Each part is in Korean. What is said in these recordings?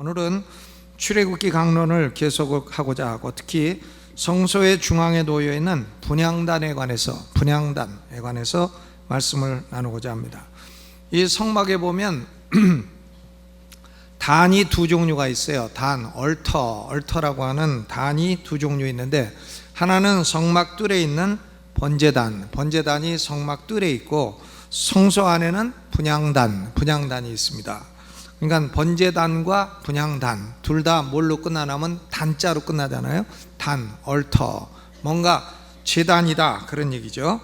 오늘은 출애굽기 강론을 계속하고자 하고, 특히 성소의 중앙에 놓여 있는 분향단에 관해서 말씀을 나누고자 합니다. 이 성막에 보면 단이 두 종류가 있어요. 단, 얼터라고 하는 단이 두 종류 있는데, 하나는 성막 뜰에 있는 번제단이 성막 뜰에 있고, 성소 안에는 분향단이 있습니다. 그러니까 번제단과 분향단 둘 다 뭘로 끝나냐면 단자로 끝나잖아요. 단, 얼터, 뭔가 제단이다, 그런 얘기죠.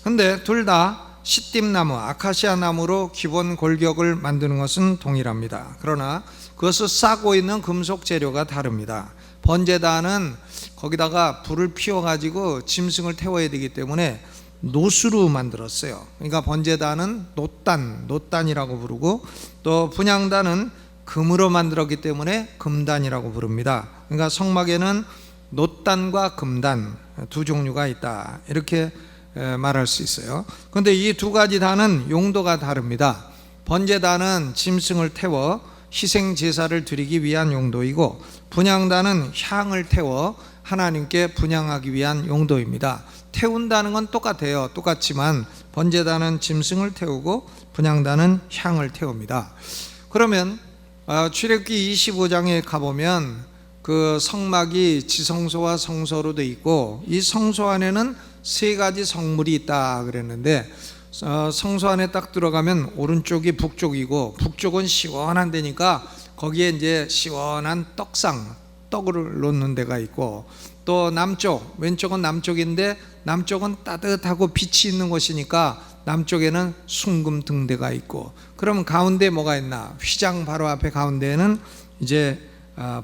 근데 둘 다 시띠나무, 아카시아 나무로 기본 골격을 만드는 것은 동일합니다. 그러나 그것을 싸고 있는 금속 재료가 다릅니다. 번제단은 거기다가 불을 피워가지고 짐승을 태워야 되기 때문에 노수로 만들었어요. 그러니까 번제단은 노단이라고 부르고, 또 분향단은 금으로 만들었기 때문에 금단이라고 부릅니다. 그러니까 성막에는 노단과 금단 두 종류가 있다, 이렇게 말할 수 있어요. 그런데 이 두 가지 단은 용도가 다릅니다. 번제단은 짐승을 태워 희생 제사를 드리기 위한 용도이고, 분향단은 향을 태워 하나님께 분향하기 위한 용도입니다. 태운다는 건 똑같지만 번제단은 짐승을 태우고 분향단은 향을 태웁니다. 그러면 출애굽기 25장에 가보면 그 성막이 지성소와 성소로 되어 있고, 이 성소 안에는 세 가지 성물이 있다 그랬는데, 성소 안에 딱 들어가면 오른쪽이 북쪽이고, 북쪽은 시원한 데니까 거기에 이제 시원한 떡을 놓는 데가 있고, 또 왼쪽은 남쪽인데 남쪽은 따뜻하고 빛이 있는 곳이니까 남쪽에는 순금 등대가 있고, 그럼 가운데 뭐가 있나? 휘장 바로 앞에 가운데에는 이제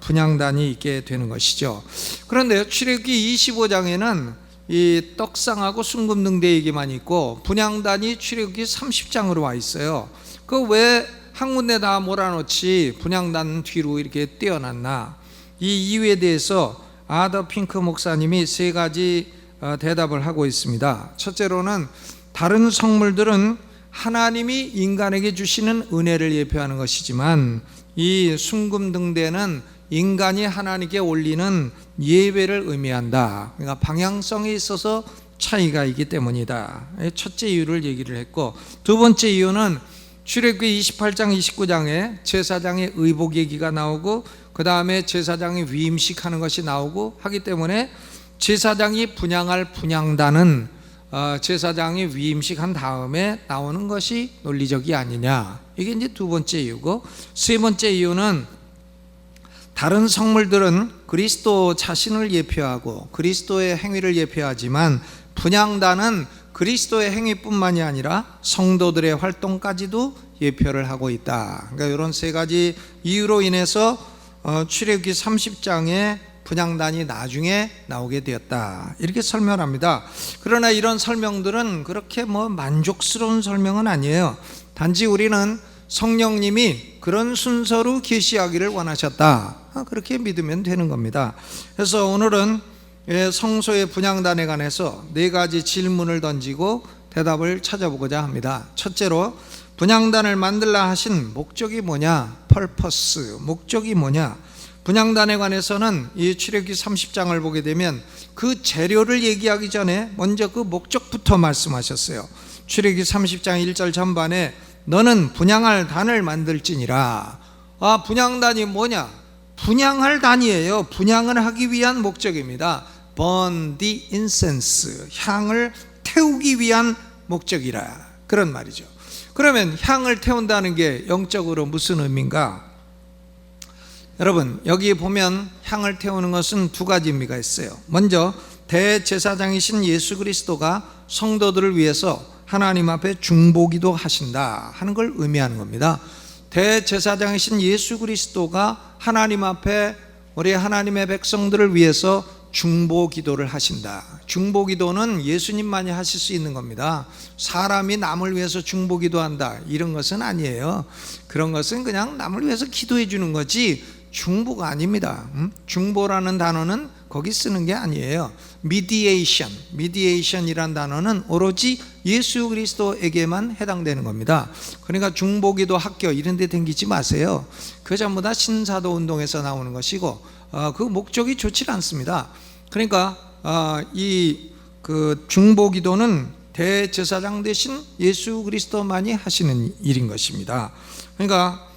분향단이 있게 되는 것이죠. 그런데 출애굽기 25장에는 이 떡상하고 순금 등대 얘기만 있고, 분향단이 출애굽기 30장으로 와 있어요. 그 왜 한 군데 다 몰아놓지 분향단 뒤로 이렇게 떼어놨나? 이 이유에 대해서 아더 핑크 목사님이 세 가지 대답을 하고 있습니다. 첫째로는 다른 성물들은 하나님이 인간에게 주시는 은혜를 예표하는 것이지만, 이 순금 등대는 인간이 하나님께 올리는 예배를 의미한다. 그러니까 방향성에 있어서 차이가 있기 때문이다. 첫째 이유를 얘기를 했고, 두 번째 이유는 출애굽기 28장 29장에 제사장의 의복 얘기가 나오고, 그 다음에 제사장이 위임식하는 것이 나오고 하기 때문에, 제사장이 분향할 분향단은 제사장이 위임식한 다음에 나오는 것이 논리적이 아니냐, 이게 이제 두 번째 이유고, 세 번째 이유는 다른 성물들은 그리스도 자신을 예표하고 그리스도의 행위를 예표하지만, 분향단은 그리스도의 행위뿐만이 아니라 성도들의 활동까지도 예표를 하고 있다. 그러니까 이런 세 가지 이유로 인해서 출애굽기 30장에 분향단이 나중에 나오게 되었다, 이렇게 설명합니다. 그러나 이런 설명들은 그렇게 만족스러운 설명은 아니에요. 단지 우리는 성령님이 그런 순서로 계시하기를 원하셨다, 그렇게 믿으면 되는 겁니다. 그래서 오늘은 성소의 분향단에 관해서 네 가지 질문을 던지고 대답을 찾아보고자 합니다. 첫째로, 분향단을 만들라 하신 목적이 뭐냐? 목적이 뭐냐? 분향단에 관해서는 이 출애굽기 30장을 보게 되면 그 재료를 얘기하기 전에 먼저 그 목적부터 말씀하셨어요. 출애굽기 30장 1절 전반에 너는 분향할 단을 만들지니라. 분향단이 뭐냐? 분향할 단이에요. 분향을 하기 위한 목적입니다. Burn the incense, 향을 태우기 위한 목적이라, 그런 말이죠. 그러면 향을 태운다는 게 영적으로 무슨 의미인가? 여러분, 여기 보면 향을 태우는 것은 두 가지 의미가 있어요. 먼저 대제사장이신 예수 그리스도가 성도들을 위해서 하나님 앞에 중보기도 하신다 하는 걸 의미하는 겁니다. 대제사장이신 예수 그리스도가 하나님 앞에 우리 하나님의 백성들을 위해서 중보기도를 하신다. 중보기도는 예수님만이 하실 수 있는 겁니다. 사람이 남을 위해서 중보기도한다, 이런 것은 아니에요. 그런 것은 그냥 남을 위해서 기도해 주는 거지, 중보가 아닙니다. 중보라는 단어는 거기 쓰는 게 아니에요. 미디에이션이란 단어는 오로지 예수 그리스도에게만 해당되는 겁니다. 그러니까 중보기도 학교 이런 데 댕기지 마세요. 그 전부 다 신사도 운동에서 나오는 것이고 그 목적이 좋지 않습니다. 그러니까 그 중보기도는 대제사장 대신 예수 그리스도만이 하시는 일인 것입니다. 그러니까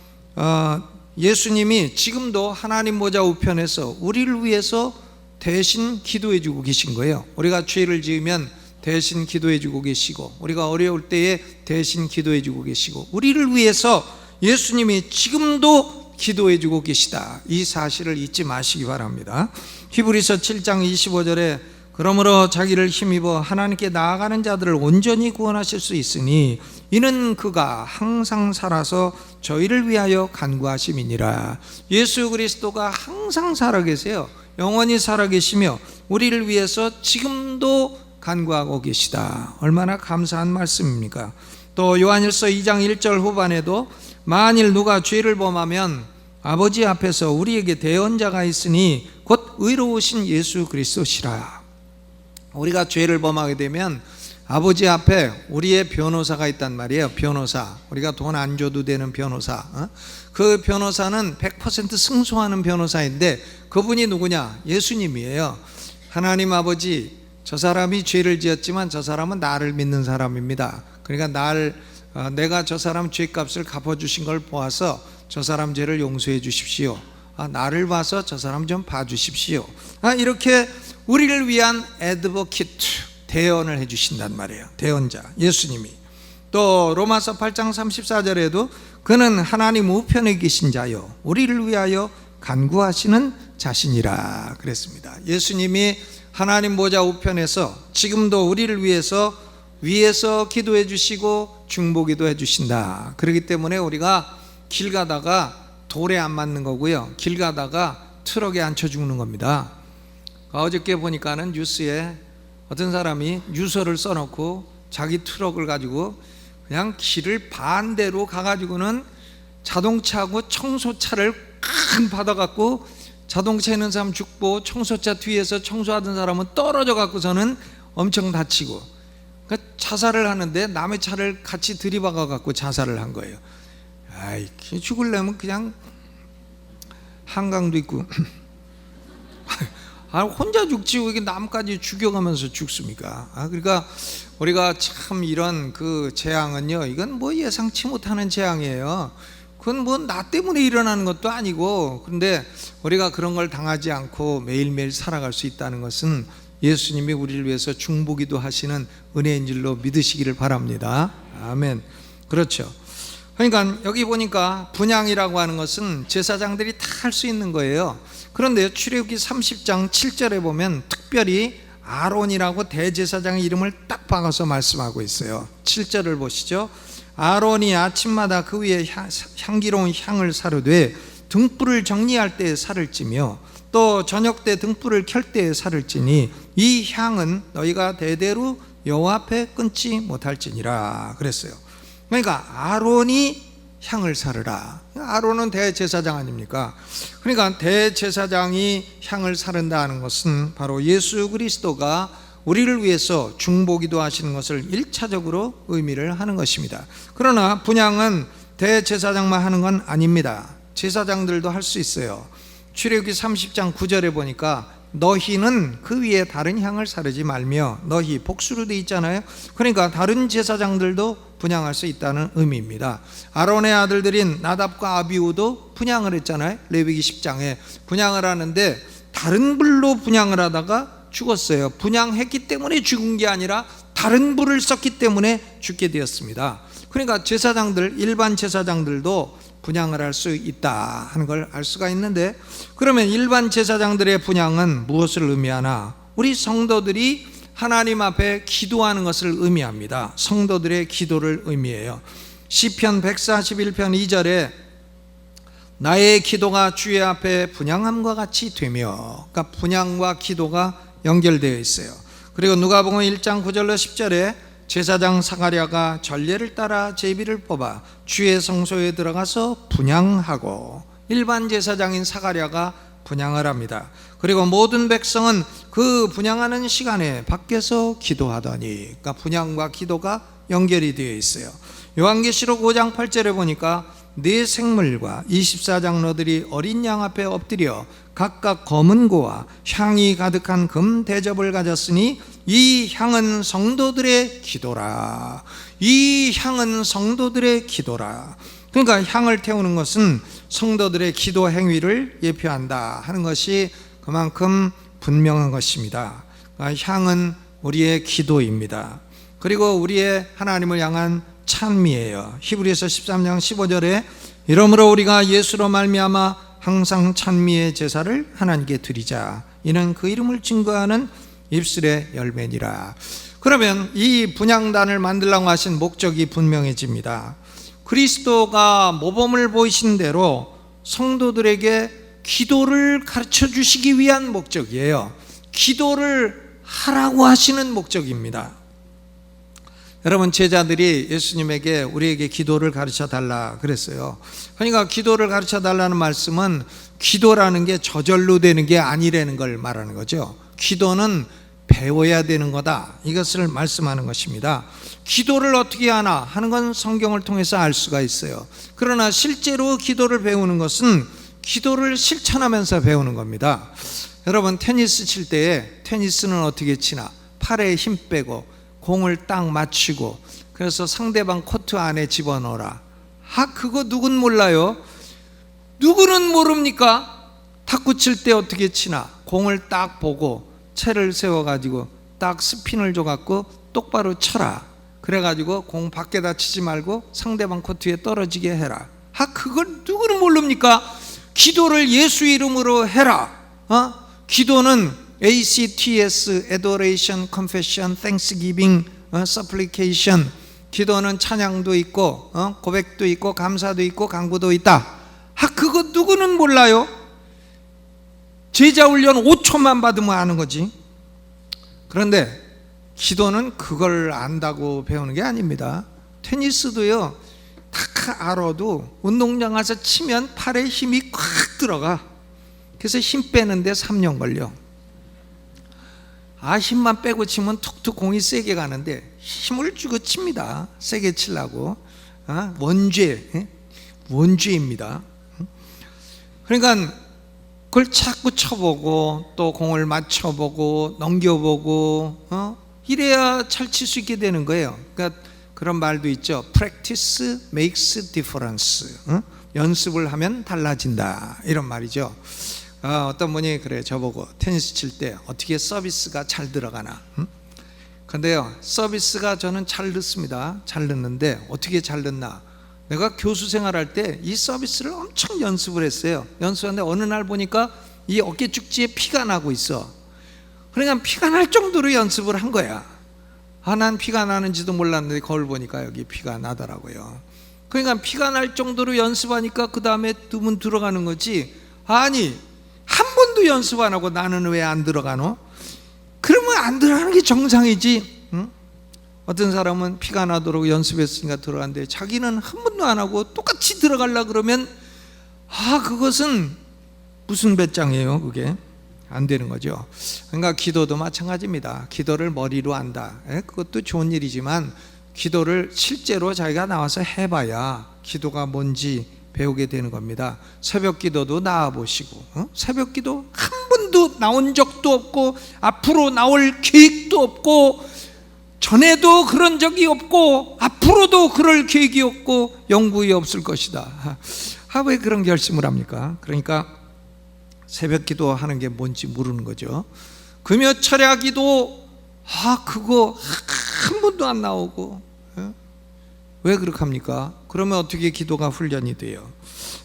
예수님이 지금도 하나님 보좌 우편에서 우리를 위해서 대신 기도해 주고 계신 거예요. 우리가 죄를 지으면 대신 기도해 주고 계시고, 우리가 어려울 때에 대신 기도해 주고 계시고, 우리를 위해서 예수님이 지금도 기도해 주고 계시다, 이 사실을 잊지 마시기 바랍니다. 히브리서 7장 25절에 그러므로 자기를 힘입어 하나님께 나아가는 자들을 온전히 구원하실 수 있으니 이는 그가 항상 살아서 저희를 위하여 간구하심이니라. 예수 그리스도가 항상 살아계세요. 영원히 살아계시며 우리를 위해서 지금도 간구하고 계시다. 얼마나 감사한 말씀입니까? 또 요한일서 2장 1절 후반에도 만일 누가 죄를 범하면 아버지 앞에서 우리에게 대언자가 있으니 곧 의로우신 예수 그리스도시라. 우리가 죄를 범하게 되면 아버지 앞에 우리의 변호사가 있단 말이에요. 변호사, 우리가 돈 안 줘도 되는 변호사. 그 변호사는 100% 승소하는 변호사인데 그분이 누구냐? 예수님이에요. 하나님 아버지, 저 사람이 죄를 지었지만 저 사람은 나를 믿는 사람입니다. 그러니까 내가 저 사람 죄값을 갚아주신 걸 보아서 저 사람 죄를 용서해 주십시오. 나를 봐서 저 사람 좀 봐주십시오. 이렇게 우리를 위한 애드보키트, 대언을 해주신단 말이에요. 대언자 예수님이. 또 로마서 8장 34절에도 그는 하나님 우편에 계신 자요 우리를 위하여 간구하시는 자신이라 그랬습니다. 예수님이 하나님 보좌 우편에서 지금도 우리를 위해서 기도해 주시고 중보기도 해 주신다. 그렇기 때문에 우리가 길 가다가 돌에 안 맞는 거고요, 길 가다가 트럭에 앉혀 죽는 겁니다. 어저께 보니까는 뉴스에 어떤 사람이 유서를 써놓고 자기 트럭을 가지고 그냥 길을 반대로 가가지고는 자동차하고 청소차를 큰 받아갖고 자동차 있는 사람 죽고 청소차 뒤에서 청소하던 사람은 떨어져 갖고서는 엄청 다치고, 그러니까 자살을 하는데 남의 차를 같이 들이박아 갖고 자살을 한 거예요. 죽으려면 그냥 한강도 있고 혼자 죽지 왜 이렇게 남까지 죽여가면서 죽습니까? 그러니까 우리가 참 이런 그 재앙은요, 이건 뭐 예상치 못하는 재앙이에요. 그건 뭐 나 때문에 일어나는 것도 아니고, 그런데 우리가 그런 걸 당하지 않고 매일매일 살아갈 수 있다는 것은 예수님이 우리를 위해서 중보기도 하시는 은혜인 줄로 믿으시기를 바랍니다. 아멘. 그렇죠. 그러니까 여기 보니까 분향이라고 하는 것은 제사장들이 다 할 수 있는 거예요. 그런데 출애굽기 30장 7절에 보면 특별히 아론이라고 대제사장의 이름을 딱 박아서 말씀하고 있어요. 7절을 보시죠. 아론이 아침마다 그 위에 향기로운 향을 사르되 등불을 정리할 때에 살을 찌며 또 저녁 때 등불을 켤 때에 살을 찌니 이 향은 너희가 대대로 여호와 앞에 끊지 못할지니라 그랬어요. 그러니까 아론이 향을 사르라. 아론은 대제사장 아닙니까? 그러니까 대제사장이 향을 사른다는 것은 바로 예수 그리스도가 우리를 위해서 중보기도 하시는 것을 1차적으로 의미를 하는 것입니다. 그러나 분향은 대제사장만 하는 건 아닙니다. 제사장들도 할 수 있어요. 출애굽기 30장 9절에 보니까 너희는 그 위에 다른 향을 사르지 말며, 너희 복수로 돼 있잖아요. 그러니까 다른 제사장들도 분향할 수 있다는 의미입니다. 아론의 아들들인 나답과 아비후도 분향을 했잖아요. 레위기 10장에 분향을 하는데 다른 불로 분향을 하다가 죽었어요. 분향했기 때문에 죽은 게 아니라 다른 불을 썼기 때문에 죽게 되었습니다. 그러니까 제사장들, 일반 제사장들도 분향을 할 수 있다 하는 걸 알 수가 있는데, 그러면 일반 제사장들의 분향은 무엇을 의미하나? 우리 성도들이 하나님 앞에 기도하는 것을 의미합니다. 성도들의 기도를 의미해요. 시편 141편 2절에 나의 기도가 주의 앞에 분향함과 같이 되며, 그러니까 분향과 기도가 연결되어 있어요. 그리고 누가복음 1장 9절로 10절에 제사장 사가랴가 전례를 따라 제비를 뽑아 주의 성소에 들어가서 분향하고, 일반 제사장인 사가랴가 분향을 합니다. 그리고 모든 백성은 그 분향하는 시간에 밖에서 기도하더니, 그러니까 분향과 기도가 연결이 되어 있어요. 요한계시록 5장 8절에 보니까 네 생물과 24장로들이 어린 양 앞에 엎드려 각각 검은 고와 향이 가득한 금 대접을 가졌으니 이 향은 성도들의 기도라. 이 향은 성도들의 기도라. 그러니까 향을 태우는 것은 성도들의 기도 행위를 예표한다 하는 것이 그만큼 분명한 것입니다. 그러니까 향은 우리의 기도입니다. 그리고 우리의 하나님을 향한 찬미예요. 히브리서 13장 15절에 이러므로 우리가 예수로 말미암아 항상 찬미의 제사를 하나님께 드리자. 이는 그 이름을 증거하는 입술의 열매니라. 그러면 이 분향단을 만들라고 하신 목적이 분명해집니다. 그리스도가 모범을 보이신 대로 성도들에게 기도를 가르쳐 주시기 위한 목적이에요. 기도를 하라고 하시는 목적입니다. 여러분, 제자들이 예수님에게 우리에게 기도를 가르쳐 달라 그랬어요. 그러니까 기도를 가르쳐 달라는 말씀은 기도라는 게 저절로 되는 게 아니라는 걸 말하는 거죠. 기도는 배워야 되는 거다, 이것을 말씀하는 것입니다. 기도를 어떻게 하나 하는 건 성경을 통해서 알 수가 있어요. 그러나 실제로 기도를 배우는 것은 기도를 실천하면서 배우는 겁니다. 여러분, 테니스 칠 때에 테니스는 어떻게 치나? 팔에 힘 빼고 공을 딱 맞추고, 그래서 상대방 코트 안에 집어넣어라. 그거 누군 몰라요? 누구는 모릅니까? 탁구 칠 때 어떻게 치나? 공을 딱 보고 채를 세워가지고 딱 스핀을 줘갖고 똑바로 쳐라. 그래가지고 공 밖에다 치지 말고 상대방 코트에 떨어지게 해라. 그걸 누구는 모릅니까? 기도를 예수 이름으로 해라. 기도는 ACTS, Adoration, Confession, Thanksgiving, Supplication. 기도는 찬양도 있고 고백도 있고 감사도 있고 간구도 있다. 그거 누구는 몰라요? 제자 훈련 5초만 받으면 아는 거지. 그런데 기도는 그걸 안다고 배우는 게 아닙니다. 테니스도요, 다 알아도 운동장 가서 치면 팔에 힘이 꽉 들어가. 그래서 힘 빼는데 3년 걸려. 힘만 빼고 치면 툭툭 공이 세게 가는데 힘을 주고 칩니다. 세게 치려고. 원죄입니다. 그러니까 그걸 자꾸 쳐보고 또 공을 맞춰보고 넘겨보고 이래야 잘 칠 수 있게 되는 거예요. 그러니까 그런 말도 있죠. Practice makes difference. 연습을 하면 달라진다, 이런 말이죠. 어떤 분이 그래 저보고 테니스 칠 때 어떻게 서비스가 잘 들어가나. 근데요, 서비스가 저는 잘 넣습니다. 잘 넣는데 어떻게 잘 넣나? 내가 교수 생활할 때 이 서비스를 엄청 연습을 했어요. 연습하는데 어느 날 보니까 이 어깨 축지에 피가 나고 있어. 그러니까 피가 날 정도로 연습을 한 거야. 난 피가 나는지도 몰랐는데 거울 보니까 여기 피가 나더라고요. 그러니까 피가 날 정도로 연습하니까 그 다음에 뜨면 들어가는 거지. 한 번도 연습 안 하고 나는 왜 안 들어가노? 그러면 안 들어가는 게 정상이지. 어떤 사람은 피가 나도록 연습했으니까 들어갔는데 자기는 한 번도 안 하고 똑같이 들어가려고 그러면 그것은 무슨 배짱이에요? 그게 안 되는 거죠. 그러니까 기도도 마찬가지입니다. 기도를 머리로 한다, 그것도 좋은 일이지만 기도를 실제로 자기가 나와서 해봐야 기도가 뭔지 배우게 되는 겁니다. 새벽 기도도 나와보시고, 새벽 기도 한 번도 나온 적도 없고 앞으로 나올 계획도 없고 전에도 그런 적이 없고 앞으로도 그럴 계획이 없고 영구히 없을 것이다. 왜 그런 결심을 합니까? 그러니까 새벽 기도하는 게 뭔지 모르는 거죠. 금요 철야 기도 그거 한 번도 안 나오고, 왜 그렇게 합니까? 그러면 어떻게 기도가 훈련이 돼요?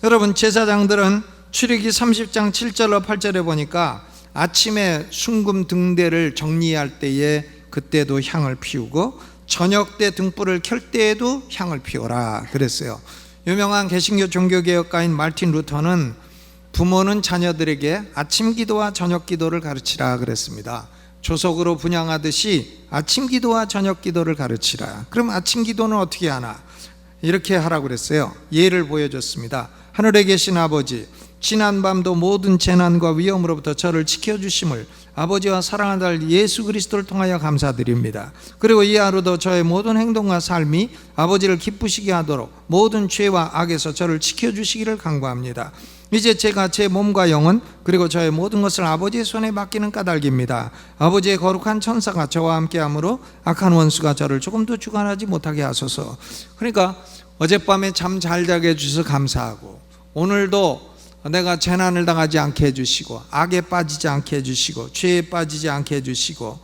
여러분, 제사장들은 출애기 30장 7절로 8절에 보니까 아침에 순금 등대를 정리할 때에 그때도 향을 피우고 저녁 때 등불을 켤 때에도 향을 피워라 그랬어요. 유명한 개신교 종교개혁가인 마르틴 루터는 부모는 자녀들에게 아침 기도와 저녁 기도를 가르치라 그랬습니다. 조석으로 분향하듯이 아침 기도와 저녁 기도를 가르치라. 그럼 아침 기도는 어떻게 하나? 이렇게 하라고 그랬어요. 예를 보여줬습니다. 하늘에 계신 아버지, 지난 밤도 모든 재난과 위험으로부터 저를 지켜주심을 아버지와 사랑하는 달 예수 그리스도를 통하여 감사드립니다. 그리고 이 하루도 저의 모든 행동과 삶이 아버지를 기쁘시게 하도록 모든 죄와 악에서 저를 지켜주시기를 간구합니다. 이제 제가 제 몸과 영혼 그리고 저의 모든 것을 아버지의 손에 맡기는 까닭입니다. 아버지의 거룩한 천사가 저와 함께하므로 악한 원수가 저를 조금도 주관하지 못하게 하소서. 그러니까 어젯밤에 잠 잘 자게 해주셔서 감사하고, 오늘도 내가 재난을 당하지 않게 해주시고, 악에 빠지지 않게 해주시고, 죄에 빠지지 않게 해주시고,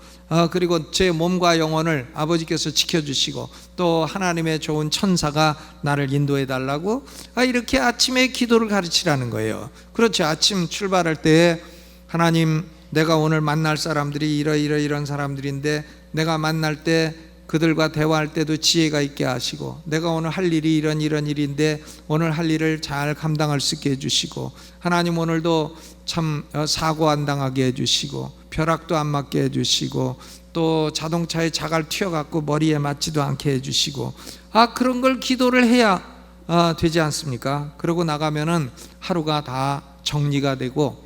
그리고 제 몸과 영혼을 아버지께서 지켜주시고, 또 하나님의 좋은 천사가 나를 인도해 달라고 이렇게 아침에 기도를 가르치라는 거예요. 그렇죠. 아침 출발할 때 하나님, 내가 오늘 만날 사람들이 이런 사람들인데 내가 만날 때 그들과 대화할 때도 지혜가 있게 하시고, 내가 오늘 할 일이 이런 일인데 오늘 할 일을 잘 감당할 수 있게 해주시고, 하나님 오늘도 참 사고 안 당하게 해주시고, 벼락도 안 맞게 해주시고, 또 자동차에 자갈 튀어갖고 머리에 맞지도 않게 해주시고, 그런 걸 기도를 해야 되지 않습니까? 그러고 나가면은 하루가 다 정리가 되고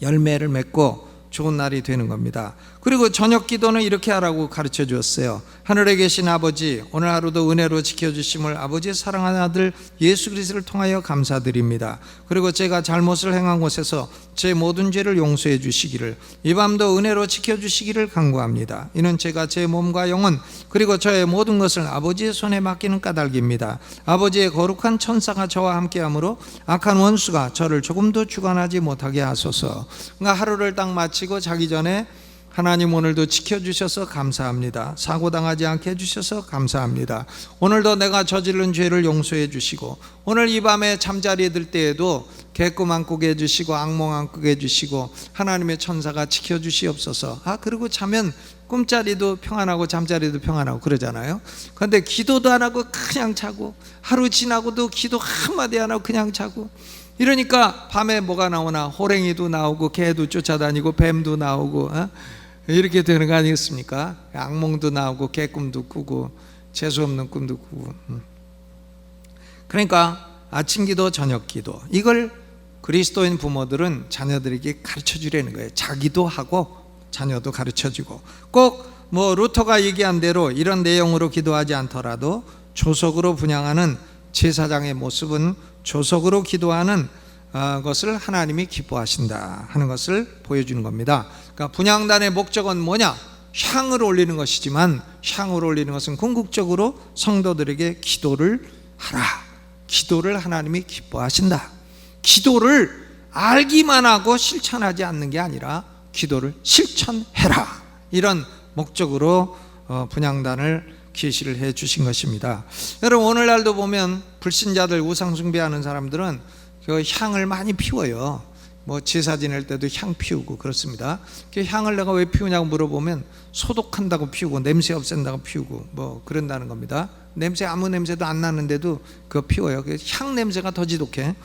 열매를 맺고 좋은 날이 되는 겁니다. 그리고 저녁 기도는 이렇게 하라고 가르쳐 주었어요. 하늘에 계신 아버지, 오늘 하루도 은혜로 지켜주심을 아버지의 사랑하는 아들 예수 그리스도를 통하여 감사드립니다. 그리고 제가 잘못을 행한 곳에서 제 모든 죄를 용서해 주시기를, 이 밤도 은혜로 지켜주시기를 간구합니다. 이는 제가 제 몸과 영혼 그리고 저의 모든 것을 아버지의 손에 맡기는 까닭입니다. 아버지의 거룩한 천사가 저와 함께하므로 악한 원수가 저를 조금도 주관하지 못하게 하소서. 그러니까 하루를 딱 마치고 자기 전에 하나님 오늘도 지켜주셔서 감사합니다. 사고당하지 않게 해주셔서 감사합니다. 오늘도 내가 저지른 죄를 용서해 주시고, 오늘 이 밤에 잠자리에 들 때에도 개꿈 안 꾸게 해주시고 악몽 안 꾸게 해주시고 하나님의 천사가 지켜주시옵소서. 그리고 자면 꿈자리도 평안하고 잠자리도 평안하고 그러잖아요. 그런데 기도도 안 하고 그냥 자고, 하루 지나고도 기도 한마디 안 하고 그냥 자고, 이러니까 밤에 뭐가 나오나, 호랭이도 나오고 개도 쫓아다니고 뱀도 나오고 이렇게 되는 거 아니겠습니까? 악몽도 나오고 개꿈도 꾸고 재수없는 꿈도 꾸고. 그러니까 아침 기도 저녁 기도, 이걸 그리스도인 부모들은 자녀들에게 가르쳐 주려는 거예요. 자기도 하고 자녀도 가르쳐 주고, 꼭 뭐 루터가 얘기한 대로 이런 내용으로 기도하지 않더라도 조석으로 분향하는 제사장의 모습은 조석으로 기도하는 것을 하나님이 기뻐하신다 하는 것을 보여주는 겁니다. 그러니까 분향단의 목적은 뭐냐? 향을 올리는 것이지만, 향을 올리는 것은 궁극적으로 성도들에게 기도를 하라. 기도를 하나님이 기뻐하신다. 기도를 알기만 하고 실천하지 않는 게 아니라 기도를 실천해라, 이런 목적으로 분향단을 계시를 해 주신 것입니다. 여러분, 오늘날도 보면 불신자들, 우상 숭배하는 사람들은 그 향을 많이 피워요. 뭐 제사 지낼 때도 향 피우고 그렇습니다. 그 향을 내가 왜 피우냐고 물어보면 소독한다고 피우고 냄새 없앤다고 피우고 뭐 그런다는 겁니다. 냄새 아무 냄새도 안 나는데도 그거 피워요. 향 냄새가 더 지독해.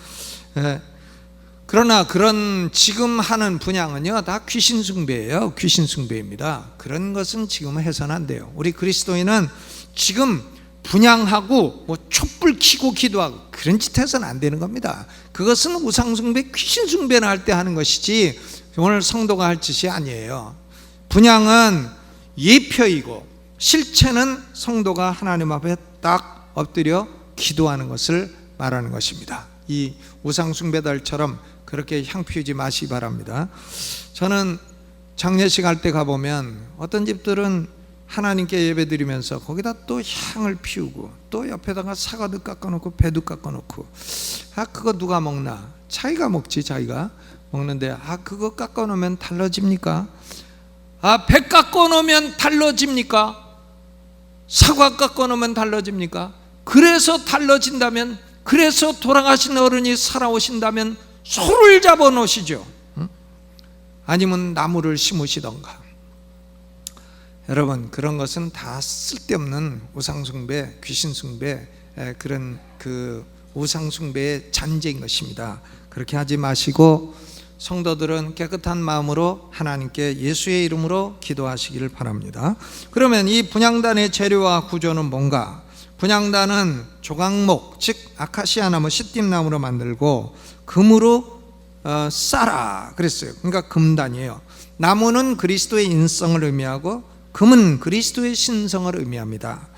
그러나 그런 지금 하는 분향은요 다 귀신 숭배예요. 귀신 숭배입니다. 그런 것은 지금 해서는 안 돼요. 우리 그리스도인은 지금 분향하고 뭐 촛불 켜고 기도하고 그런 짓 해서는 안 되는 겁니다. 그것은 우상 숭배, 귀신 숭배나 할 때 하는 것이지 오늘 성도가 할 짓이 아니에요. 분향은 예표이고 실체는 성도가 하나님 앞에 딱 엎드려 기도하는 것을 말하는 것입니다. 이 우상 숭배들처럼 그렇게 향 피우지 마시기 바랍니다. 저는 장례식 할 때 가보면 어떤 집들은 하나님께 예배 드리면서 거기다 또 향을 피우고 또 옆에다가 사과도 깎아놓고 배도 깎아놓고, 그거 누가 먹나? 자기가 먹지. 자기가 먹는데 그거 깎아놓으면 달라집니까? 배 깎아놓으면 달라집니까? 사과 깎아놓으면 달라집니까? 그래서 달라진다면, 그래서 돌아가신 어른이 살아오신다면 소를 잡아 놓으시죠. 아니면 나무를 심으시던가. 여러분, 그런 것은 다 쓸데없는 우상숭배, 귀신숭배, 그런 그 우상숭배의 잔재인 것입니다. 그렇게 하지 마시고 성도들은 깨끗한 마음으로 하나님께 예수의 이름으로 기도하시기를 바랍니다. 그러면 이 분향단의 재료와 구조는 뭔가? 분향단은 조각목, 즉 아카시아나무, 시띠나무로 만들고 금으로 싸라 그랬어요. 그러니까 금단이에요. 나무는 그리스도의 인성을 의미하고 금은 그리스도의 신성을 의미합니다.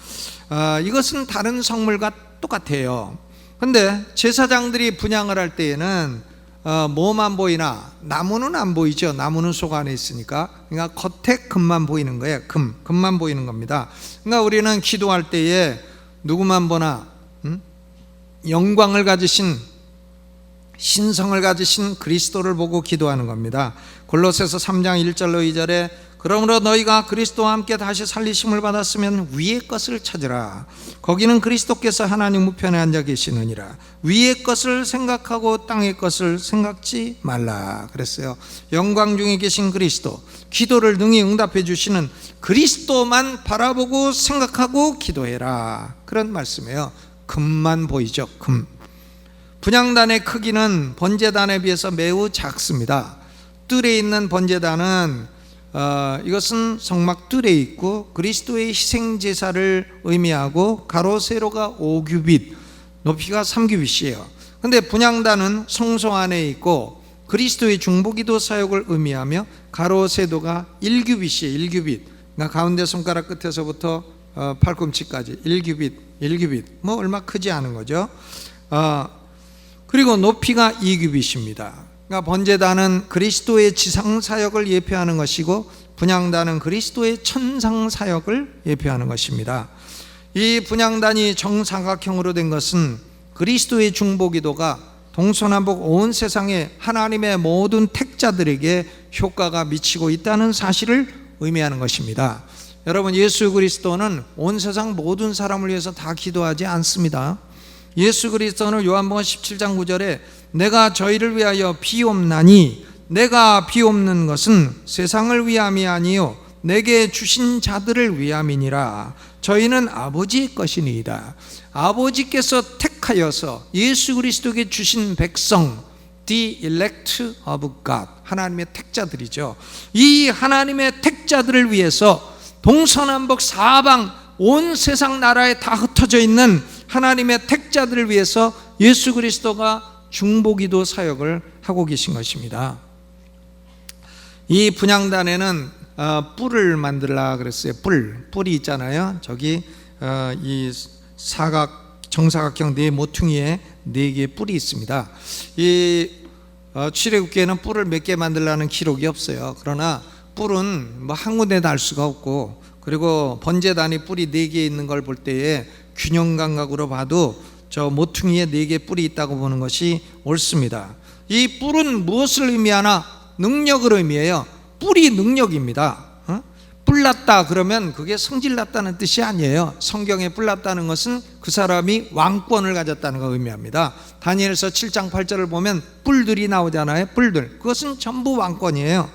이것은 다른 성물과 똑같아요. 근데 제사장들이 분향을 할 때에는 뭐만 보이나? 나무는 안 보이죠. 나무는 속 안에 있으니까. 그러니까 겉에 금만 보이는 거예요. 금만 보이는 겁니다. 그러니까 우리는 기도할 때에 누구만 보나? 영광을 가지신, 신성을 가지신 그리스도를 보고 기도하는 겁니다. 골로새서 3장 1절로 2절에 그러므로 너희가 그리스도와 함께 다시 살리심을 받았으면 위의 것을 찾으라. 거기는 그리스도께서 하나님 우편에 앉아 계시느니라. 위의 것을 생각하고 땅의 것을 생각지 말라 그랬어요. 영광 중에 계신 그리스도, 기도를 능히 응답해 주시는 그리스도만 바라보고 생각하고 기도해라, 그런 말씀이에요. 금만 보이죠. 금. 분향단의 크기는 번제단에 비해서 매우 작습니다. 뜰에 있는 번제단은 이것은 성막 뜰에 있고 그리스도의 희생제사를 의미하고 가로 세로가 5규빗, 높이가 3규빗이에요. 근데 분향단은 성소 안에 있고 그리스도의 중보기도 사역을 의미하며 가로 세로가 1규빗이에요. 1규빗. 그러니까 가운데 손가락 끝에서부터 팔꿈치까지 1규빗. 뭐 얼마 크지 않은 거죠. 그리고 높이가 2규빗입니다. 그러니까 번제단은 그리스도의 지상사역을 예표하는 것이고 분향단은 그리스도의 천상사역을 예표하는 것입니다. 이 분향단이 정사각형으로 된 것은 그리스도의 중보기도가 동서남북 온 세상에 하나님의 모든 택자들에게 효과가 미치고 있다는 사실을 의미하는 것입니다. 여러분, 예수 그리스도는 온 세상 모든 사람을 위해서 다 기도하지 않습니다. 예수 그리스도는 요한복음 17장 9절에 내가 저희를 위하여 비옵나니 내가 비옵는 것은 세상을 위함이 아니요 내게 주신 자들을 위함이니라. 저희는 아버지의 것이니이다. 아버지께서 택하여서 예수 그리스도에게 주신 백성, the elect of God, 하나님의 택자들이죠. 이 하나님의 택자들을 위해서 동서남북 사방 온 세상 나라에 다 흩어져 있는 하나님의 택자들을 위해서 예수 그리스도가 중보기도 사역을 하고 계신 것입니다. 이 분향단에는 뿔을 만들라 그랬어요. 뿔이 있잖아요. 저기 이 정사각형 네 모퉁이에 4개의 뿔이 있습니다. 이 출애굽기에는 뿔을 몇 개 만들라는 기록이 없어요. 그러나 뿔은 뭐 한 군데 달 수가 없고, 그리고 번제단이 뿔이 4개 있는 걸 볼 때에 균형 감각으로 봐도 저 모퉁이에 4개 뿔이 있다고 보는 것이 옳습니다. 이 뿔은 무엇을 의미하나? 능력을 의미해요. 뿔이 능력입니다. 뿔났다 그러면 그게 성질났다는 뜻이 아니에요. 성경에 뿔났다는 것은 그 사람이 왕권을 가졌다는 걸 의미합니다. 다니엘서 7장 8절을 보면 뿔들이 나오잖아요. 뿔들, 그것은 전부 왕권이에요.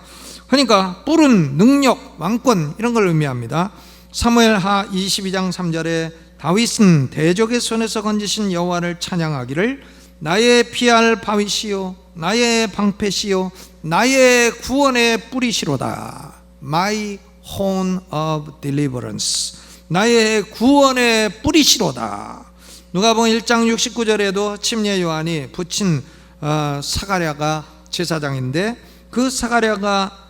그러니까 뿔은 능력, 왕권, 이런 걸 의미합니다. 사무엘하 22장 3절에 다윗은 대적의 손에서 건지신 여호와를 찬양하기를 나의 피할 바위시요 나의 방패시요 나의 구원의 뿌리시로다. My horn of deliverance, 나의 구원의 뿌리시로다. 누가복음 1장 69절에도 침례 요한이 붙인 사가랴가 제사장인데 그 사가랴가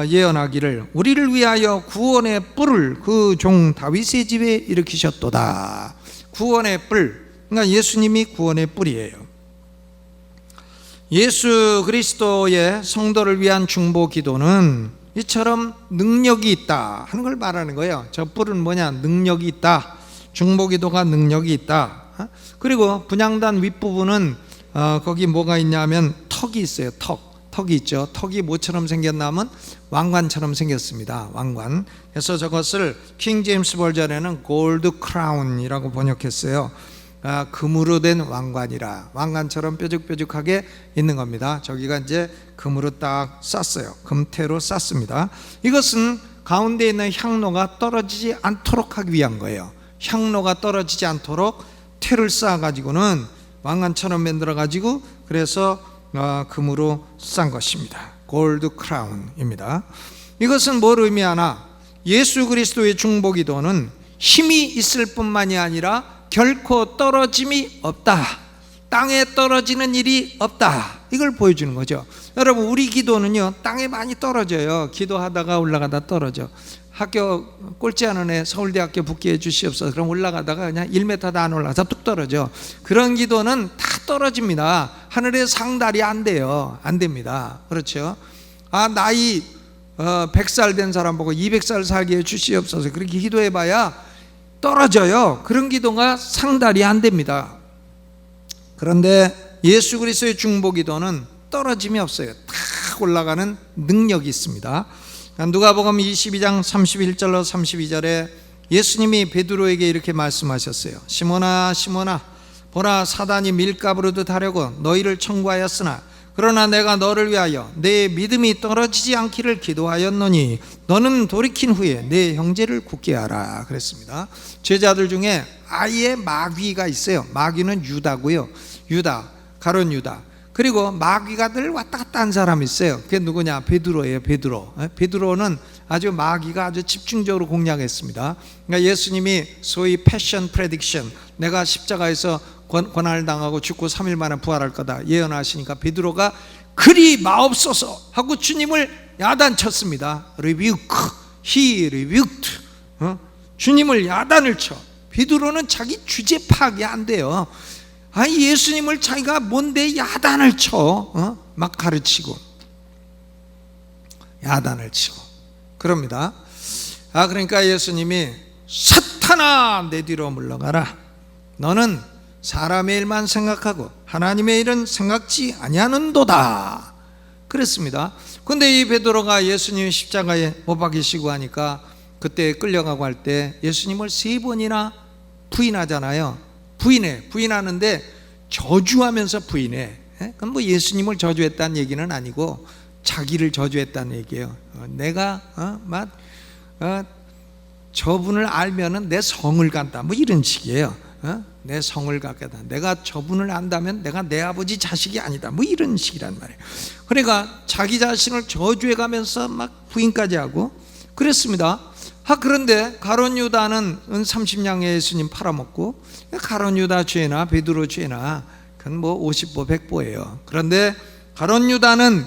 예언하기를 우리를 위하여 구원의 뿔을 그 종 다윗의 집에 일으키셨도다. 구원의 뿔, 그러니까 예수님이 구원의 뿔이에요. 예수 그리스도의 성도를 위한 중보 기도는 이처럼 능력이 있다 하는 걸 말하는 거예요. 저 뿔은 뭐냐? 능력이 있다. 중보 기도가 능력이 있다. 그리고 분향단 윗부분은 거기 뭐가 있냐면 턱이 있어요. 턱이 있죠. 턱이 뭐처럼 생겼냐면 왕관처럼 생겼습니다. 왕관. 그래서 저것을 킹 제임스 버전에는 골드 크라운이라고 번역했어요. 금으로 된 왕관이라, 왕관처럼 뾰족뾰족하게 있는 겁니다. 저기가 이제 금으로 딱 쌌어요. 금태로 쌌습니다. 이것은 가운데 있는 향로가 떨어지지 않도록 하기 위한 거예요. 향로가 떨어지지 않도록 태를 쌓아가지고는 왕관처럼 만들어가지고 그래서 금으로 싼 것입니다. 골드 크라운입니다. 이것은 뭘 의미하나? 예수 그리스도의 중보기도는 힘이 있을 뿐만이 아니라 결코 떨어짐이 없다. 땅에 떨어지는 일이 없다. 이걸 보여주는 거죠. 여러분, 우리 기도는요, 땅에 많이 떨어져요. 기도하다가 올라가다 떨어져. 학교 꼴찌 하는 애 서울대학교 붙게 해 주시옵소서. 그럼 올라가다가 그냥 1m도 안 올라가서 뚝 떨어져. 그런 기도는 다 떨어집니다. 하늘의 상달이 안 돼요. 안 됩니다. 그렇죠? 나이 100살 된 사람 보고 200살 살게 해 주시옵소서. 그렇게 기도해봐야 떨어져요. 그런 기도가 상달이 안 됩니다. 그런데 예수 그리스도의 중보기도는 떨어짐이 없어요. 탁 올라가는 능력이 있습니다. 누가복음 22장 31절로 32절에 예수님이 베드로에게 이렇게 말씀하셨어요. 시몬아 시몬아, 보라, 사단이 밀가부르듯 하려고 너희를 청구하였으나 그러나 내가 너를 위하여 내 믿음이 떨어지지 않기를 기도하였노니 너는 돌이킨 후에 내 형제를 굳게 하라 그랬습니다. 제자들 중에 아예 마귀가 있어요. 마귀는 유다고요. 유다, 가룟 유다. 그리고 마귀가 늘 왔다 갔다 한 사람이 있어요. 그게 누구냐? 베드로예요. 베드로. 베드로는 아주 마귀가 아주 집중적으로 공략했습니다. 그러니까 예수님이 소위 패션 프레딕션, 내가 십자가에서 고난을 당하고 죽고 3일 만에 부활할 거다 예언하시니까 베드로가 그리 마옵소서 하고 주님을 야단쳤습니다. rebuke, he rebuked. 주님을 야단을 쳐. 베드로는 자기 주제 파악이 안 돼요. 예수님을 자기가 뭔데 야단을 쳐. 막 가르치고 야단을 치고 그럽니다. 그러니까 예수님이 사탄아 내 뒤로 물러가라. 너는 사람의 일만 생각하고 하나님의 일은 생각지 아니하는도다 그랬습니다. 근데 이 베드로가 예수님 십자가에 못 박히시고 하니까 그때 끌려가고 할 때 예수님을 3번이나 부인하잖아요. 부인하는데 저주하면서 부인해. 그건 뭐 예수님을 저주했다는 얘기는 아니고 자기를 저주했다는 얘기예요. 내가 저분을 알면은 내 성을 간다 뭐 이런 식이에요. 내 성을 갖겠다. 내가 저분을 안다면 내가 내 아버지 자식이 아니다 뭐 이런 식이란 말이에요. 그러니까 자기 자신을 저주해 가면서 막 부인까지 하고 그랬습니다. 그런데 가룟 유다는 은 30냥에 예수님 팔아먹고, 가룟 유다 죄나 베드로 죄나 그건 뭐 50보 100보예요. 그런데 가룟 유다는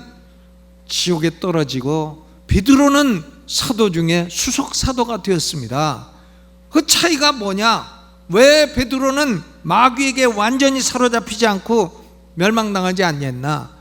지옥에 떨어지고 베드로는 사도 중에 수석 사도가 되었습니다. 그 차이가 뭐냐? 왜 베드로는 마귀에게 완전히 사로잡히지 않고 멸망당하지 않겠나?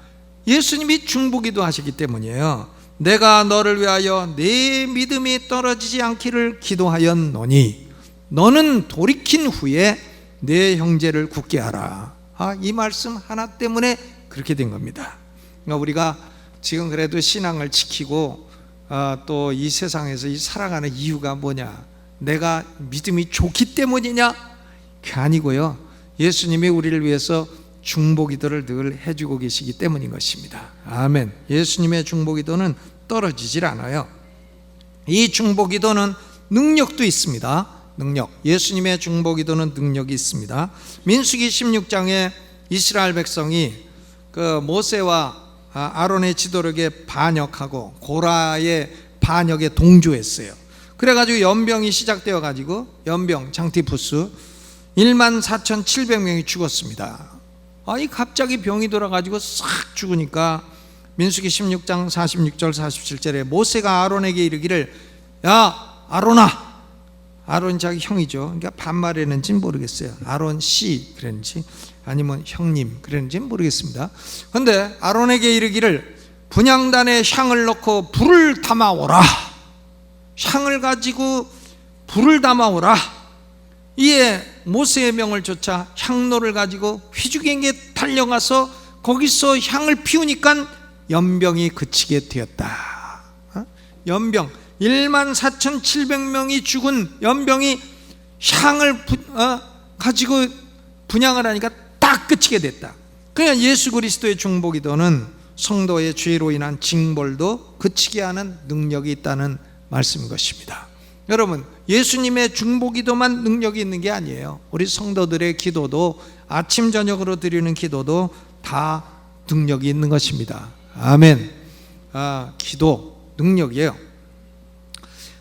예수님이 중보기도 하시기 때문이에요. 내가 너를 위하여 네 믿음이 떨어지지 않기를 기도하였노니 너는 돌이킨 후에 네 형제를 굳게 하라. 이 말씀 하나 때문에 그렇게 된 겁니다. 그러니까 우리가 지금 그래도 신앙을 지키고 또 이 세상에서 살아가는 이유가 뭐냐? 내가 믿음이 좋기 때문이냐? 그게 아니고요, 예수님이 우리를 위해서 중보기도를 늘 해주고 계시기 때문인 것입니다. 아멘. 예수님의 중보기도는 떨어지질 않아요. 이 중보기도는 능력도 있습니다. 능력. 예수님의 중보기도는 능력이 있습니다. 민수기 16장에 이스라엘 백성이 그 모세와 아론의 지도력에 반역하고 고라의 반역에 동조했어요. 그래가지고 연병이 시작되어 가지고 연병 장티푸스 14,700명이 죽었습니다. 갑자기 병이 돌아가지고 싹 죽으니까 민수기 16장 46절 47절에 모세가 아론에게 이르기를, 야 아론아, 아론 자기 형이죠. 그러니까 반말했는지는 모르겠어요. 아론 씨 그랬는지 아니면 형님 그랬는지는 모르겠습니다. 그런데 아론에게 이르기를, 분향단에 향을 넣고 불을 담아오라. 향을 가지고 불을 담아오라. 이에 모세의 명을 쫓아 향로를 가지고 휘죽에게 달려가서 거기서 향을 피우니까 연병이 그치게 되었다. 연병 14,700명이 죽은 연병이 향을 가지고 분향을 하니까 딱 그치게 됐다. 그러니까 예수 그리스도의 중보기도는 성도의 죄로 인한 징벌도 그치게 하는 능력이 있다는 말씀인 것입니다. 여러분, 예수님의 중보기도만 능력이 있는 게 아니에요. 우리 성도들의 기도도, 아침 저녁으로 드리는 기도도 다 능력이 있는 것입니다. 아멘. 기도 능력이에요.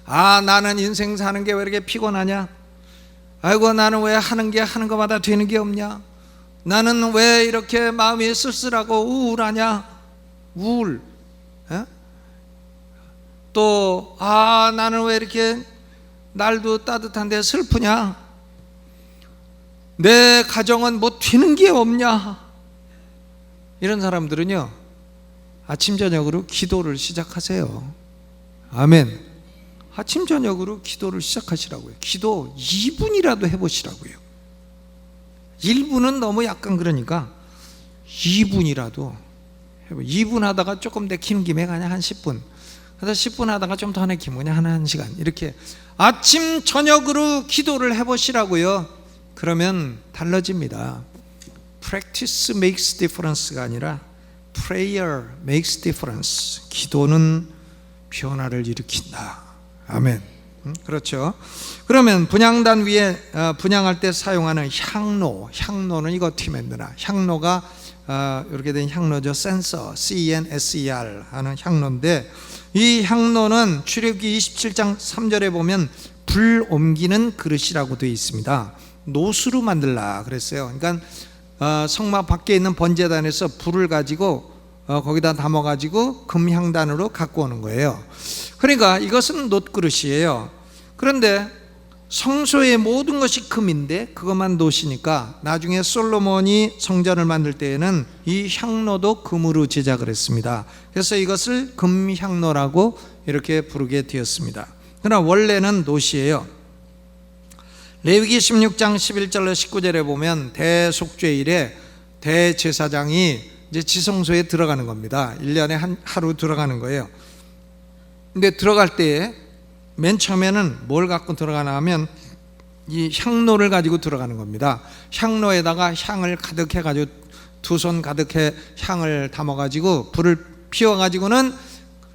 나는 인생 사는 게 왜 이렇게 피곤하냐? 아이고 나는 왜 하는 것마다 되는 게 없냐, 나는 왜 이렇게 마음이 쓸쓸하고 우울하냐, 우울. 또 나는 왜 이렇게 날도 따뜻한데 슬프냐, 내 가정은 뭐 되는 게 없냐, 이런 사람들은요 아침 저녁으로 기도를 시작하세요. 아멘. 아침 저녁으로 기도를 시작하시라고요. 기도 2분이라도 해보시라고요. 1분은 너무 약간 그러니까 2분이라도 해보. 2분 하다가 조금 내키는 김에 그냥 한 10분, 그래서 10분 하다가 좀 더 내키면 그냥 한 1시간, 이렇게 아침 저녁으로 기도를 해보시라고요. 그러면 달라집니다. Practice makes difference가 아니라 Prayer makes difference. 기도는 변화를 일으킨다. 아멘. 그렇죠. 그러면 분향단 위에 분향할 때 사용하는 향로는 이거 티맨드나, 향로가 이렇게 된 향로죠. 센서, CENSER 하는 향로인데, 이 향로는 출애굽기 27장 3절에 보면 불 옮기는 그릇이라고 되어 있습니다. 노수로 만들라 그랬어요. 그러니까 성막 밖에 있는 번제단에서 불을 가지고 거기다 담아가지고 금향단으로 갖고 오는 거예요. 그러니까 이것은 놋그릇이에요. 그런데 성소의 모든 것이 금인데 그것만 놋이니까 나중에 솔로몬이 성전을 만들 때에는 이 향로도 금으로 제작을 했습니다. 그래서 이것을 금향로라고 이렇게 부르게 되었습니다. 그러나 원래는 놋이에요. 레위기 16장 11절로 19절에 보면 대속죄일에 대제사장이 이제 지성소에 들어가는 겁니다. 1년에 하루 들어가는 거예요. 근데 들어갈 때에 맨 처음에는 뭘 갖고 들어가나 하면 이 향로를 가지고 들어가는 겁니다. 향로에다가 향을 가득해 가지고 두 손 가득해 향을 담아 가지고 불을 피워 가지고는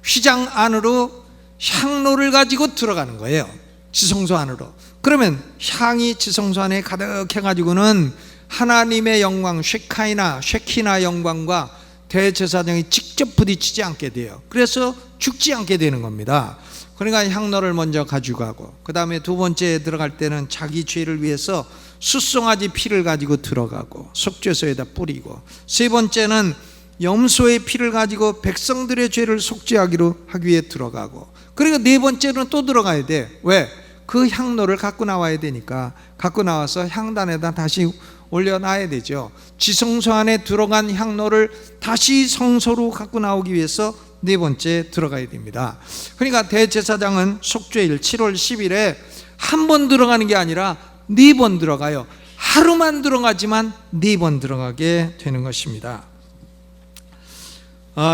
휘장 안으로 향로를 가지고 들어가는 거예요. 지성소 안으로. 그러면 향이 지성소 안에 가득해 가지고는 하나님의 영광, 쉐키나 영광과 대제사장이 직접 부딪히지 않게 돼요. 그래서 죽지 않게 되는 겁니다. 그러니까 향로를 먼저 가지고 가고, 그 다음에 두 번째 들어갈 때는 자기 죄를 위해서 숫송아지 피를 가지고 들어가고 속죄소에다 뿌리고, 세 번째는 염소의 피를 가지고 백성들의 죄를 속죄하기 위해 들어가고, 그리고 네 번째는 또 들어가야 돼. 왜? 그 향로를 갖고 나와야 되니까 갖고 나와서 향단에다 다시 올려놔야 되죠. 지성소 안에 들어간 향로를 다시 성소로 갖고 나오기 위해서 네 번째 들어가야 됩니다. 그러니까 대제사장은 속죄일 7월 10일에 한 번 들어가는 게 아니라 네 번 들어가요. 하루만 들어가지만 네 번 들어가게 되는 것입니다.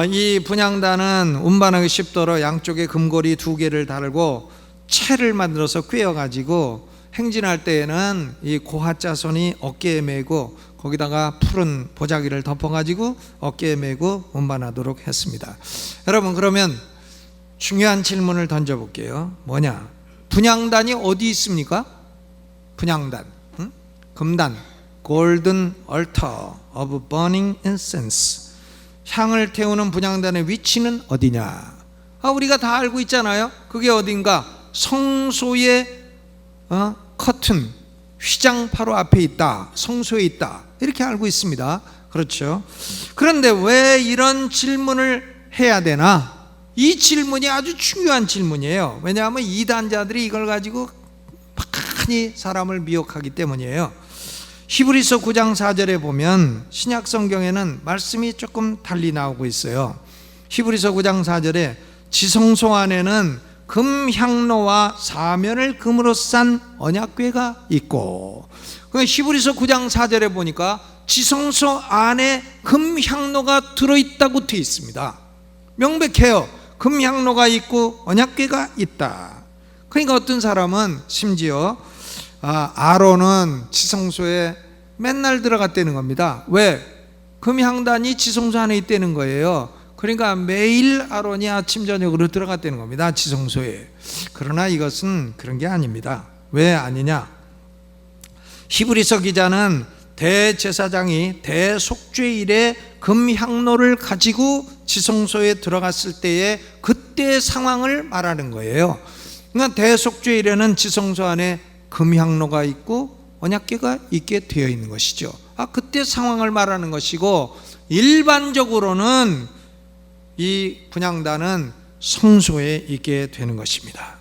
이 분향단은 운반하기 쉽도록 양쪽에 금고리 2개를 달고 채를 만들어서 꿰어가지고 행진할 때에는 이 고핫자손이 어깨에 메고 거기다가 푸른 보자기를 덮어가지고 어깨에 메고 운반하도록 했습니다. 여러분, 그러면 중요한 질문을 던져볼게요. 뭐냐? 분향단이 어디 있습니까? 분향단, 금단, Golden Altar of Burning Incense. 향을 태우는 분향단의 위치는 어디냐? 우리가 다 알고 있잖아요. 그게 어딘가? 성소의 커튼, 휘장 바로 앞에 있다, 성소에 있다, 이렇게 알고 있습니다. 그렇죠? 그런데 왜 이런 질문을 해야 되나? 이 질문이 아주 중요한 질문이에요. 왜냐하면 이단자들이 이걸 가지고 막하니 사람을 미혹하기 때문이에요. 히브리서 9장 4절에 보면 신약 성경에는 말씀이 조금 달리 나오고 있어요. 히브리서 9장 4절에 지성소 안에는 금향로와 사면을 금으로 싼 언약궤가 있고, 히브리서 9장 4절에 보니까 지성소 안에 금향로가 들어있다고 되어 있습니다. 명백해요. 금향로가 있고 언약궤가 있다. 그러니까 어떤 사람은 심지어 아론은 지성소에 맨날 들어갔다는 겁니다. 왜? 금향단이 지성소 안에 있다는 거예요. 그러니까 매일 아론이 아침 저녁으로 들어갔다는 겁니다, 지성소에. 그러나 이것은 그런 게 아닙니다. 왜 아니냐? 히브리서 기자는 대제사장이 대속죄일에 금향로를 가지고 지성소에 들어갔을 때의 그때의 상황을 말하는 거예요. 그러니까 대속죄일에는 지성소 안에 금향로가 있고 언약궤가 있게 되어 있는 것이죠. 그때 상황을 말하는 것이고, 일반적으로는 이 분향단은 성소에 있게 되는 것입니다.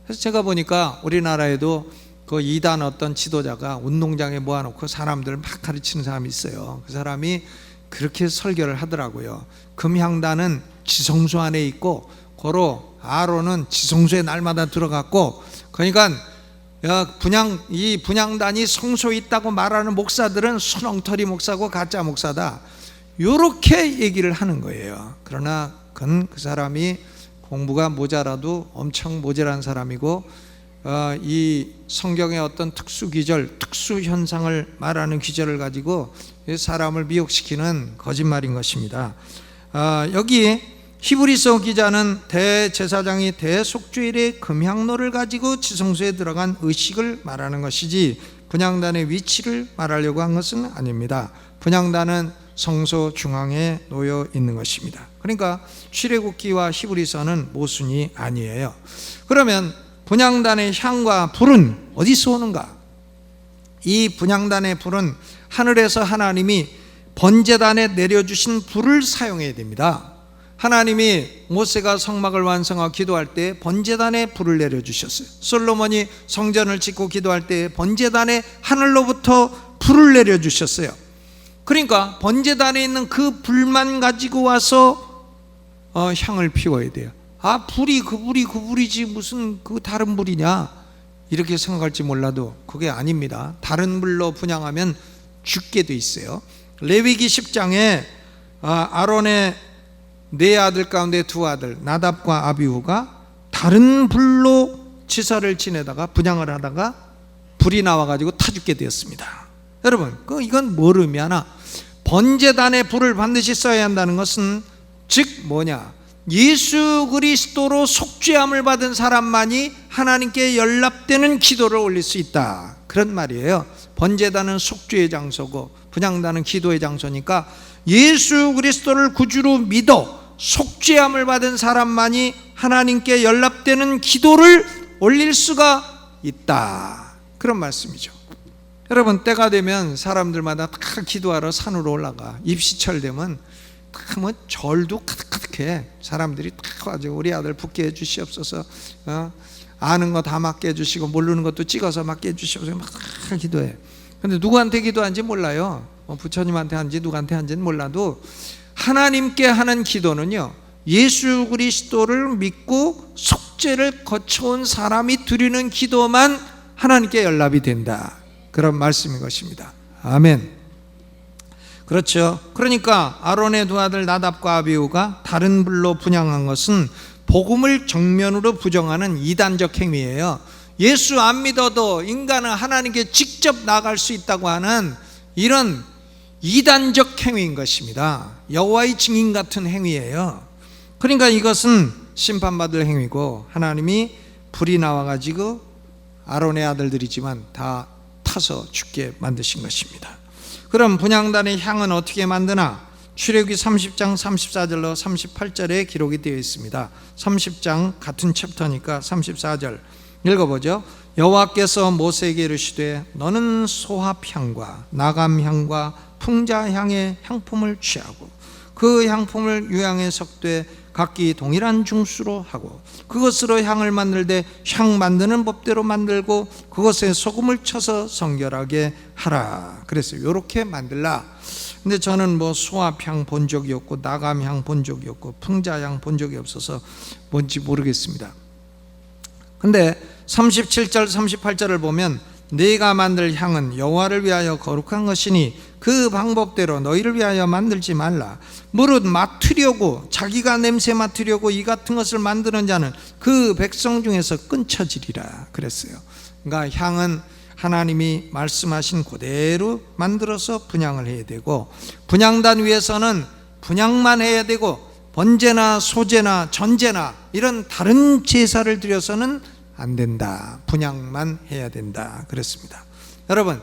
그래서 제가 보니까 우리나라에도 그 이단 어떤 지도자가 운동장에 모아놓고 사람들 막 가르치는 사람이 있어요. 그 사람이 그렇게 설교를 하더라고요. 금향단은 지성소 안에 있고, 고로 아론은 지성소에 날마다 들어갔고, 그러니까 이 분향단이 성소에 있다고 말하는 목사들은 순엉터리 목사고 가짜 목사다, 이렇게 얘기를 하는 거예요. 그러나 그 사람이 공부가 모자라도 엄청 모자란 사람이고, 이 성경의 어떤 특수 기절, 특수 현상을 말하는 기절을 가지고 사람을 미혹시키는 거짓말인 것입니다. 여기 히브리서 기자는 대제사장이 대속죄일의 금향로를 가지고 지성소에 들어간 의식을 말하는 것이지 분향단의 위치를 말하려고 한 것은 아닙니다. 분향단은 성소 중앙에 놓여 있는 것입니다. 그러니까 출애굽기와 히브리서는 모순이 아니에요. 그러면 분향단의 향과 불은 어디서 오는가? 이 분향단의 불은 하늘에서 하나님이 번제단에 내려주신 불을 사용해야 됩니다. 하나님이 모세가 성막을 완성하고 기도할 때 번제단에 불을 내려주셨어요. 솔로몬이 성전을 짓고 기도할 때 번제단에 하늘로부터 불을 내려주셨어요. 그러니까 번제단에 있는 그 불만 가지고 와서 향을 피워야 돼요. 불이 그 불이지 무슨 그 다른 불이냐, 이렇게 생각할지 몰라도 그게 아닙니다. 다른 불로 분향하면 죽게 돼 있어요. 레위기 10장에 아론의 4아들 가운데 2아들 나답과 아비후가 다른 불로 제사를 지내다가 분향을 하다가 불이 나와가지고 타 죽게 되었습니다. 여러분, 이건 뭘 의미하나? 번제단에 불을 반드시 써야 한다는 것은 즉 뭐냐? 예수 그리스도로 속죄함을 받은 사람만이 하나님께 연락되는 기도를 올릴 수 있다, 그런 말이에요. 번제단은 속죄의 장소고 분향단은 기도의 장소니까 예수 그리스도를 구주로 믿어 속죄함을 받은 사람만이 하나님께 연락되는 기도를 올릴 수가 있다, 그런 말씀이죠. 여러분, 때가 되면 사람들마다 다 기도하러 산으로 올라가. 입시철 되면 뭐 절도 가득가득해. 사람들이 다 와서 우리 아들 붙게 해주시옵소서, 아는 거 다 맡게 해주시고 모르는 것도 찍어서 맡게 해주시옵소서 막 기도해. 근데 누구한테 기도하는지 몰라요. 부처님한테 하는지 누구한테 하는지는 몰라도 하나님께 하는 기도는요, 예수 그리스도를 믿고 속죄를 거쳐온 사람이 드리는 기도만 하나님께 연락이 된다, 그런 말씀인 것입니다. 아멘. 그렇죠. 그러니까 아론의 2아들 나답과 아비후가 다른 불로 분향한 것은 복음을 정면으로 부정하는 이단적 행위예요. 예수 안 믿어도 인간은 하나님께 직접 나갈 수 있다고 하는 이런 이단적 행위인 것입니다. 여호와의 증인 같은 행위예요. 그러니까 이것은 심판받을 행위고, 하나님이 불이 나와가지고 아론의 아들들이지만 다 타서 죽게 만드신 것입니다. 그럼 분향단의 향은 어떻게 만드나? 출애굽기 30장 34절로 38절에 기록이 되어 있습니다. 30장 같은 챕터니까 34절 읽어보죠. 여호와께서 모세에게 이르시되 너는 소합향과 나감향과 풍자향의 향품을 취하고 그 향품을 유향에 섞되 각기 동일한 중수로 하고 그것으로 향을 만들되 향 만드는 법대로 만들고 그것에 소금을 쳐서 성결하게 하라 그랬어요. 이렇게 만들라. 근데 저는 뭐 소합향 본 적이 없고 나감향 본 적이 없고 풍자향 본 적이 없어서 뭔지 모르겠습니다. 근데 37절 38절을 보면 네가 만들 향은 여호와를 위하여 거룩한 것이니 그 방법대로 너희를 위하여 만들지 말라. 무릇 맡으려고 자기가 냄새 맡으려고 이 같은 것을 만드는 자는 그 백성 중에서 끊쳐지리라 그랬어요. 그러니까 향은 하나님이 말씀하신 그대로 만들어서 분향을 해야 되고, 분향단 위에서는 분향만 해야 되고 번제나 소제나 전제나 이런 다른 제사를 드려서는 안 된다. 분향만 해야 된다 그랬습니다. 여러분,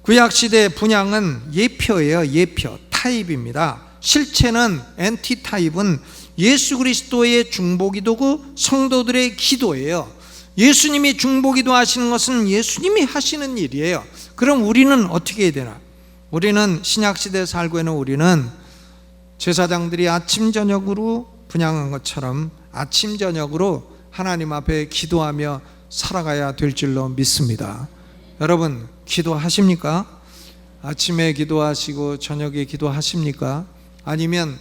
구약시대 분향은 예표예요. 예표, 타입입니다. 실체는 엔티타입은 예수 그리스도의 중보기도고 성도들의 기도예요. 예수님이 중보기도 하시는 것은 예수님이 하시는 일이에요. 그럼 우리는 어떻게 해야 되나? 우리는 신약시대에 살고 있는 우리는 제사장들이 아침 저녁으로 분향한 것처럼 아침 저녁으로 하나님 앞에 기도하며 살아가야 될 줄로 믿습니다. 여러분 기도하십니까? 아침에 기도하시고 저녁에 기도하십니까? 아니면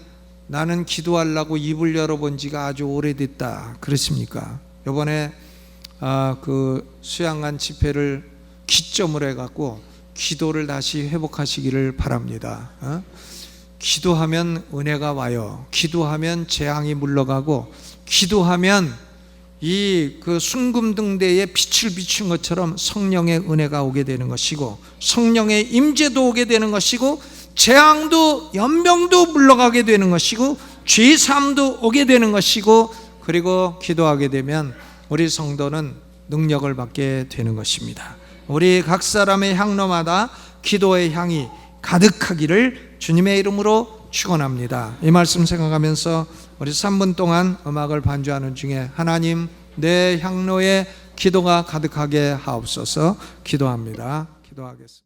나는 기도하려고 입을 열어본 지가 아주 오래됐다 그러십니까? 이번에 그 수양관 집회를 기점으로 해갖고 기도를 다시 회복하시기를 바랍니다. 기도하면 은혜가 와요. 기도하면 재앙이 물러가고, 기도하면 이 그 순금등대에 빛을 비춘 것처럼 성령의 은혜가 오게 되는 것이고, 성령의 임재도 오게 되는 것이고, 재앙도 연병도 물러가게 되는 것이고, 죄사함도 오게 되는 것이고, 그리고 기도하게 되면 우리 성도는 능력을 받게 되는 것입니다. 우리 각 사람의 향로마다 기도의 향이 가득하기를 주님의 이름으로 축원합니다. 이 말씀 생각하면서 우리 3분 동안 음악을 반주하는 중에 하나님 내 향로에 기도가 가득하게 하옵소서 기도합니다. 기도하겠습니다.